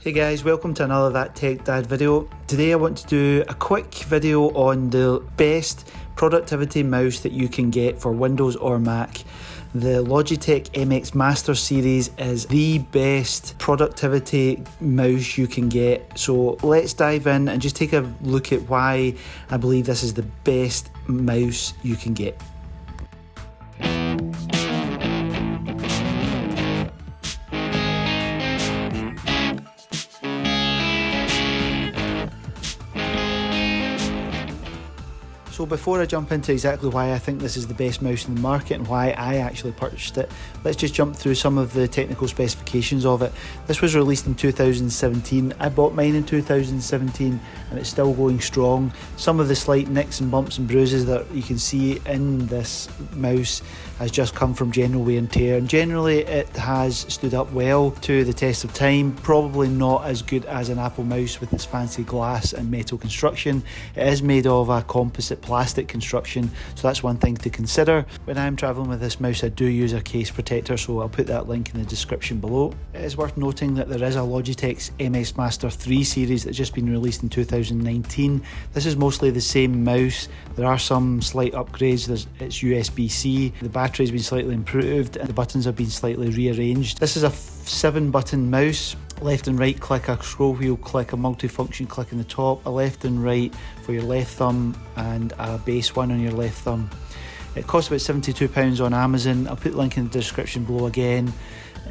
Hey guys, welcome to another That Tech Dad video. Today I want to do a quick video on the best productivity mouse that you can get for Windows or Mac. The Logitech MX Master series is the best productivity mouse you can get. So let's dive in and just take a look at why I believe this is the best mouse you can get. So before I jump into exactly why I think this is the best mouse in the market and why I actually purchased it, let's just jump through some of the technical specifications of it. This was released in 2017. I bought mine in 2017 and it's still going strong. Some of the slight nicks and bumps and bruises that you can see in this mouse has just come from general wear and tear, and generally it has stood up well to the test of time. Probably not as good as an Apple mouse with its fancy glass and metal construction. It is made of a composite plastic construction, so that's one thing to consider. When I'm traveling with this mouse I do use a case protector, so I'll put that link in the description below. It is worth noting that there is a Logitech MX Master 3 series that's just been released in 2019. This is mostly the same mouse. There are some slight upgrades. It's USB-C, the battery's been slightly improved and the buttons have been slightly rearranged. This is a 7-button mouse. Left and right click, a scroll wheel click, a multifunction click in the top, a left and right for your left thumb and a base one on your left thumb. It costs about £72 on Amazon. I'll put the link in the description below again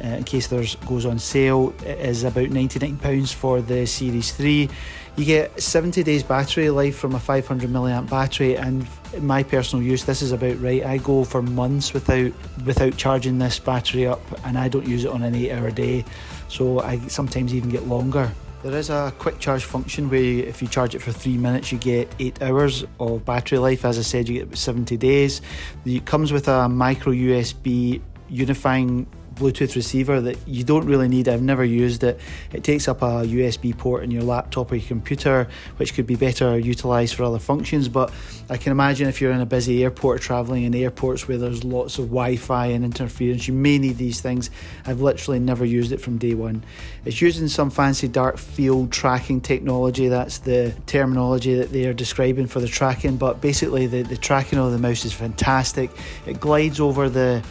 in case theirs goes on sale. It is about £99 for the Series 3. You get 70 days battery life from a 500 milliamp battery, and in my personal use this is about right. I go for months without charging this battery up, and I don't use it on an 8-hour day, so I sometimes even get longer. There is a quick charge function where if you charge it for 3 minutes you get 8 hours of battery life. As I said, you get about 70 days. It comes with a micro USB unifying Bluetooth receiver that you don't really need. I've never used it. It takes up a USB port in your laptop or your computer, which could be better utilised for other functions, but I can imagine if you're in a busy airport or travelling in airports where there's lots of Wi-Fi and interference, you may need these things. I've literally never used it from day one. It's using some fancy dark field tracking technology. That's the terminology that they are describing for the tracking, but basically the tracking of the mouse is fantastic. It glides over the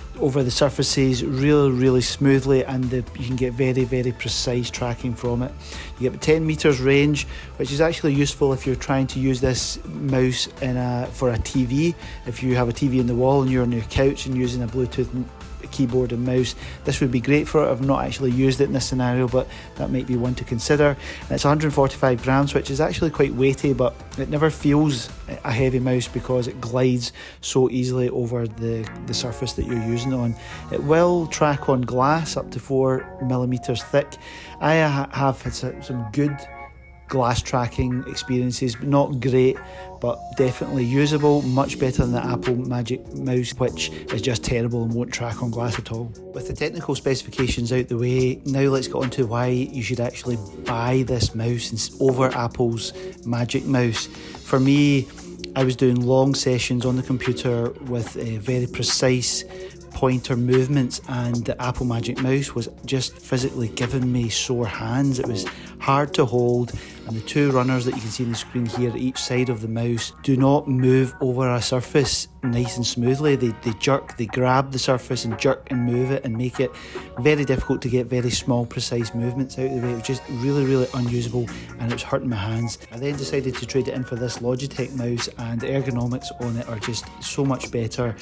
surfaces really smoothly, and you can get very precise tracking from it. You get 10 meters range, which is actually useful if you're trying to use this mouse for a TV. If you have a TV in the wall and you're on your couch and using a Bluetooth keyboard and mouse, this would be great for it. I've not actually used it in this scenario, but that might be one to consider. And it's 145 grams, which is actually quite weighty, but it never feels a heavy mouse because it glides so easily over the surface that you're using it on. It will track on glass up to 4mm thick. I have had some good glass tracking experiences, not great, but definitely usable, much better than the Apple Magic Mouse, which is just terrible and won't track on glass at all. With the technical specifications out the way, now let's get on to why you should actually buy this mouse over Apple's Magic Mouse. For me, I was doing long sessions on the computer with very precise pointer movements, and the Apple Magic Mouse was just physically giving me sore hands. It was hard to hold, and the two runners that you can see on the screen here at each side of the mouse do not move over a surface nice and smoothly. They jerk, they grab the surface and jerk and move it and make it very difficult to get very small precise movements out of the way. It was just really unusable and it was hurting my hands. I then decided to trade it in for this Logitech mouse, and the ergonomics on it are just so much better.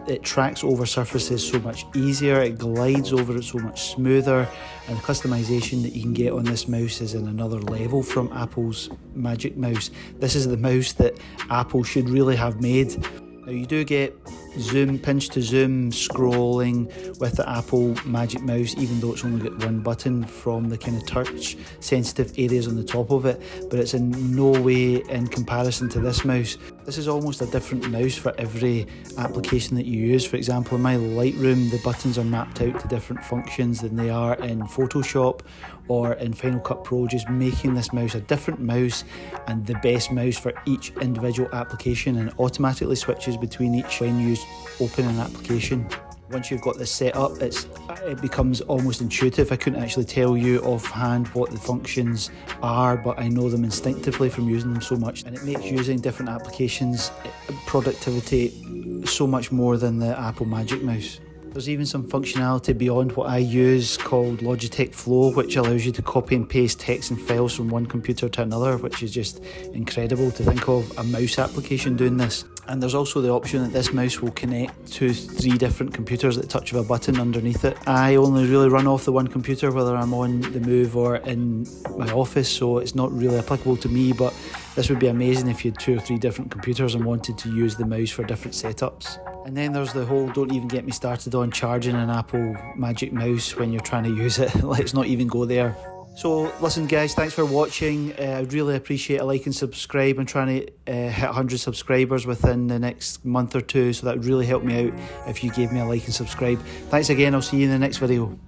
It tracks over surfaces so much easier, it glides over it so much smoother, and the customization that you can get on this mouse is in another level from Apple's Magic Mouse. This is the mouse that Apple should really have made. Now you do get pinch to zoom scrolling with the Apple Magic Mouse, even though it's only got one button from the kind of touch sensitive areas on the top of it, but it's in no way in comparison to this mouse. This is almost a different mouse for every application that you use. For example, in my Lightroom, the buttons are mapped out to different functions than they are in Photoshop or in Final Cut Pro, just making this mouse a different mouse and the best mouse for each individual application, and it automatically switches between each when you open an application. Once you've got this set up, it becomes almost intuitive. I couldn't actually tell you offhand what the functions are, but I know them instinctively from using them so much, and it makes using different applications productivity so much more than the Apple Magic Mouse. There's even some functionality beyond what I use called Logitech Flow, which allows you to copy and paste text and files from one computer to another, which is just incredible to think of a mouse application doing this. And there's also the option that this mouse will connect to 3 different computers at the touch of a button underneath it. I only really run off the one computer whether I'm on the move or in my office, so it's not really applicable to me, but this would be amazing if you had 2 or 3 different computers and wanted to use the mouse for different setups. And then there's the whole, don't even get me started on charging an Apple Magic Mouse when you're trying to use it. Let's not even go there. So listen guys, thanks for watching. I'd really appreciate a like and subscribe. I'm trying to hit 100 subscribers within the next month or 2, so that would really help me out if you gave me a like and subscribe. Thanks again, I'll see you in the next video.